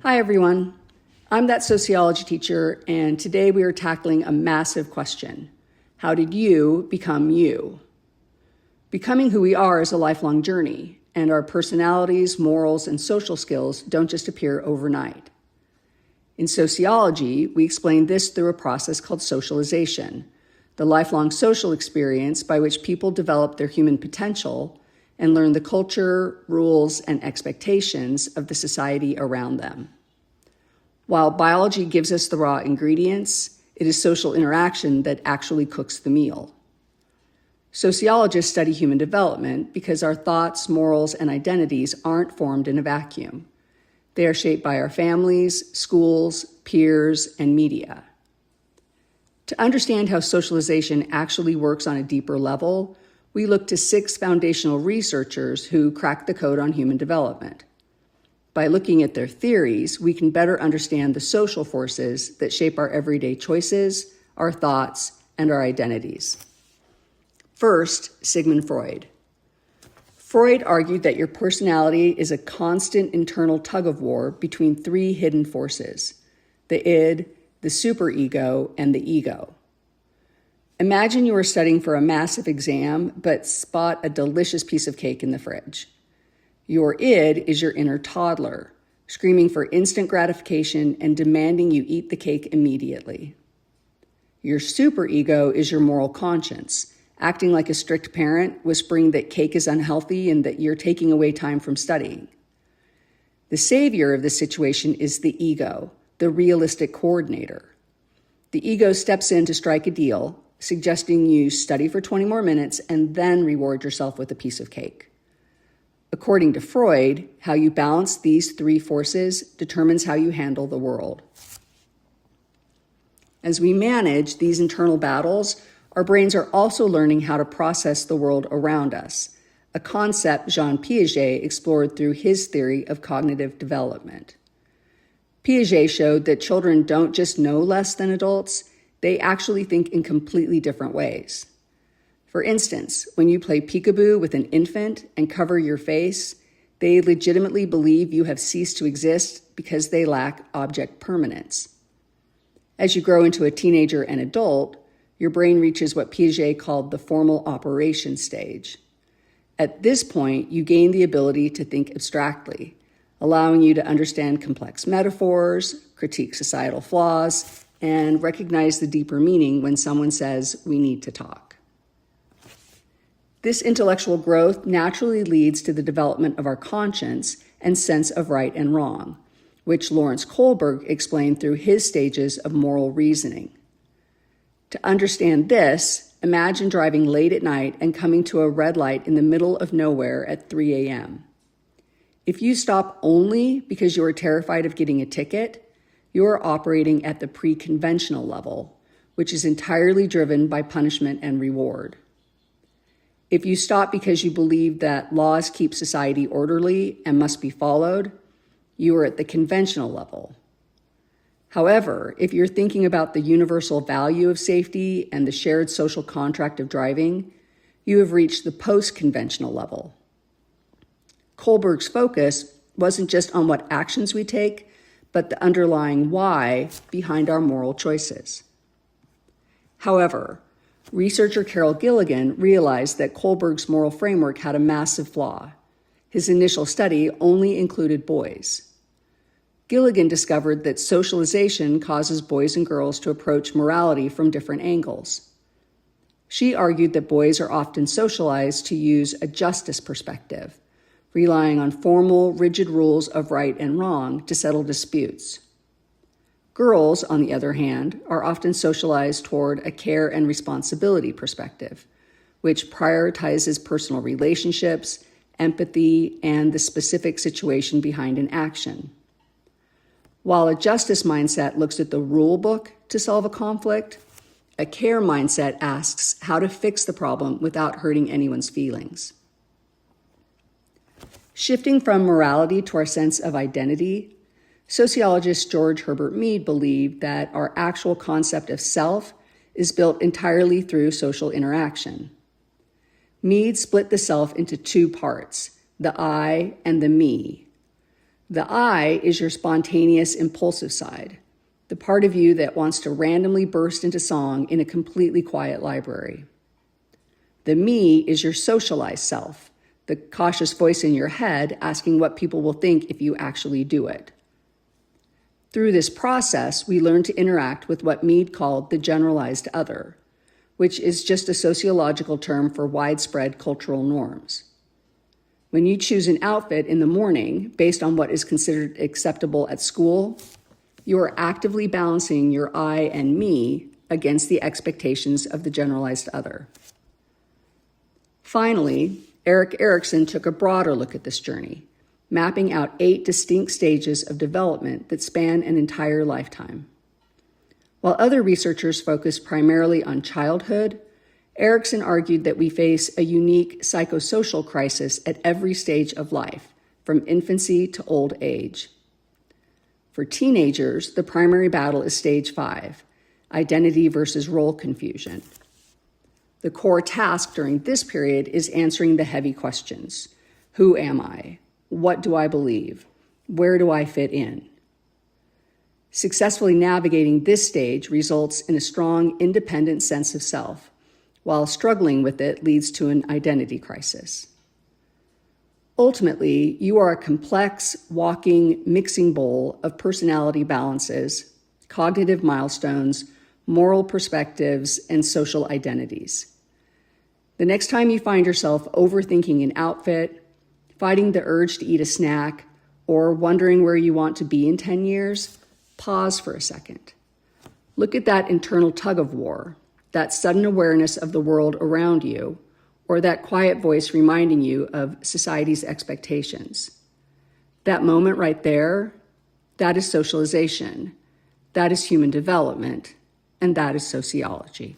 Hi, everyone. I'm That Sociology Teacher, and today we are tackling a massive question. How did you become you? Becoming who we are is a lifelong journey, and our personalities, morals, and social skills don't just appear overnight. In sociology, we explain this through a process called socialization, the lifelong social experience by which people develop their human potential and learn the culture, rules, and expectations of the society around them. While biology gives us the raw ingredients, it is social interaction that actually cooks the meal. Sociologists study human development because our thoughts, morals, and identities aren't formed in a vacuum. They are shaped by our families, schools, peers, and media. To understand how socialization actually works on a deeper level, we look to 6 foundational researchers who cracked the code on human development. By looking at their theories, we can better understand the social forces that shape our everyday choices, our thoughts, and our identities. First, Sigmund Freud. Freud argued that your personality is a constant internal tug-of-war between 3 hidden forces: the id, the superego, and the ego. Imagine you are studying for a massive exam, but spot a delicious piece of cake in the fridge. Your id is your inner toddler, screaming for instant gratification and demanding you eat the cake immediately. Your superego is your moral conscience, acting like a strict parent, whispering that cake is unhealthy and that you're taking away time from studying. The savior of the situation is the ego, the realistic coordinator. The ego steps in to strike a deal, suggesting you study for 20 more minutes and then reward yourself with a piece of cake. According to Freud, how you balance these 3 forces determines how you handle the world. As we manage these internal battles, our brains are also learning how to process the world around us, a concept Jean Piaget explored through his theory of cognitive development. Piaget showed that children don't just know less than adults, they actually think in completely different ways. For instance, when you play peekaboo with an infant and cover your face, they legitimately believe you have ceased to exist because they lack object permanence. As you grow into a teenager and adult, your brain reaches what Piaget called the formal operation stage. At this point, you gain the ability to think abstractly, allowing you to understand complex metaphors, critique societal flaws, and recognize the deeper meaning when someone says, "We need to talk." This intellectual growth naturally leads to the development of our conscience and sense of right and wrong, which Lawrence Kohlberg explained through his stages of moral reasoning. To understand this, imagine driving late at night and coming to a red light in the middle of nowhere at 3 a.m. If you stop only because you are terrified of getting a ticket, you are operating at the pre-conventional level, which is entirely driven by punishment and reward. If you stop because you believe that laws keep society orderly and must be followed, you are at the conventional level. However, if you're thinking about the universal value of safety and the shared social contract of driving, you have reached the post-conventional level. Kohlberg's focus wasn't just on what actions we take, but the underlying why behind our moral choices. However, researcher Carol Gilligan realized that Kohlberg's moral framework had a massive flaw. His initial study only included boys. Gilligan discovered that socialization causes boys and girls to approach morality from different angles. She argued that boys are often socialized to use a justice perspective, relying on formal, rigid rules of right and wrong to settle disputes. Girls, on the other hand, are often socialized toward a care and responsibility perspective, which prioritizes personal relationships, empathy, and the specific situation behind an action. While a justice mindset looks at the rule book to solve a conflict, a care mindset asks how to fix the problem without hurting anyone's feelings. Shifting from morality to our sense of identity, sociologist George Herbert Mead believed that our actual concept of self is built entirely through social interaction. Mead split the self into 2 parts, the I and the me. The I is your spontaneous, impulsive side, the part of you that wants to randomly burst into song in a completely quiet library. The me is your socialized self, the cautious voice in your head asking what people will think if you actually do it. Through this process, we learn to interact with what Mead called the generalized other, which is just a sociological term for widespread cultural norms. When you choose an outfit in the morning based on what is considered acceptable at school, you are actively balancing your I and me against the expectations of the generalized other. Finally, Erik Erikson took a broader look at this journey, mapping out 8 distinct stages of development that span an entire lifetime. While other researchers focused primarily on childhood, Erikson argued that we face a unique psychosocial crisis at every stage of life, from infancy to old age. For teenagers, the primary battle is stage 5, identity versus role confusion. The core task during this period is answering the heavy questions. Who am I? What do I believe? Where do I fit in? Successfully navigating this stage results in a strong, independent sense of self, while struggling with it leads to an identity crisis. Ultimately, you are a complex, walking, mixing bowl of personality balances, cognitive milestones, moral perspectives, and social identities. The next time you find yourself overthinking an outfit, fighting the urge to eat a snack, or wondering where you want to be in 10 years, pause for a second. Look at that internal tug of war, that sudden awareness of the world around you, or that quiet voice reminding you of society's expectations. That moment right there, that is socialization, that is human development, and that is sociology.